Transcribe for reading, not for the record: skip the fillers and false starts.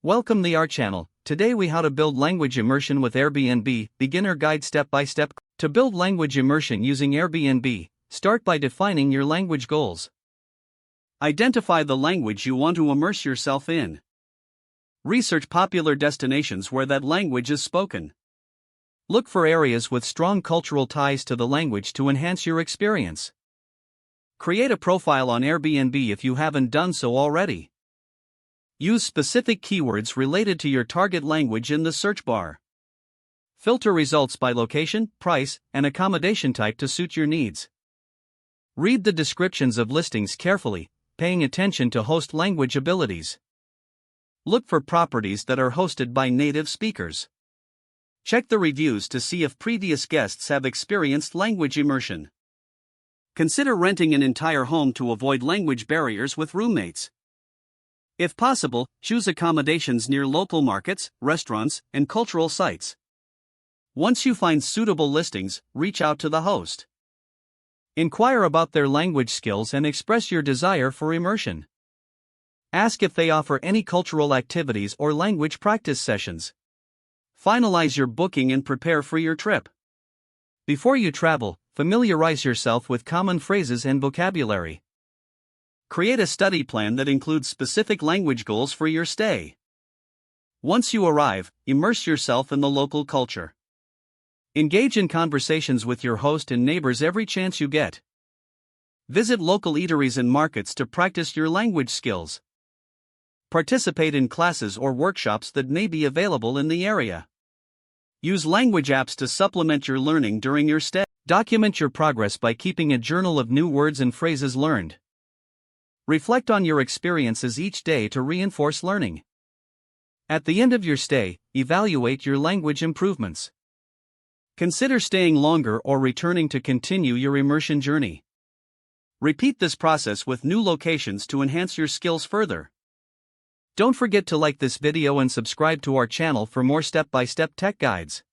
Welcome to our channel. Today we how to build language immersion with Airbnb, beginner guide step by step. To build language immersion using Airbnb, start by defining your language goals. Identify the language you want to immerse yourself in. Research popular destinations where that language is spoken. Look for areas with strong cultural ties to the language to enhance your experience. Create a profile on Airbnb if you haven't done so already. Use specific keywords related to your target language in the search bar. Filter results by location, price, and accommodation type to suit your needs. Read the descriptions of listings carefully, paying attention to host language abilities. Look for properties that are hosted by native speakers. Check the reviews to see if previous guests have experienced language immersion. Consider renting an entire home to avoid language barriers with roommates. If possible, choose accommodations near local markets, restaurants, and cultural sites. Once you find suitable listings, reach out to the host. Inquire about their language skills and express your desire for immersion. Ask if they offer any cultural activities or language practice sessions. Finalize your booking and prepare for your trip. Before you travel, familiarize yourself with common phrases and vocabulary. Create a study plan that includes specific language goals for your stay. Once you arrive, immerse yourself in the local culture. Engage in conversations with your host and neighbors every chance you get. Visit local eateries and markets to practice your language skills. Participate in classes or workshops that may be available in the area. Use language apps to supplement your learning during your stay. Document your progress by keeping a journal of new words and phrases learned. Reflect on your experiences each day to reinforce learning. At the end of your stay, evaluate your language improvements. Consider staying longer or returning to continue your immersion journey. Repeat this process with new locations to enhance your skills further. Don't forget to like this video and subscribe to our channel for more step-by-step tech guides.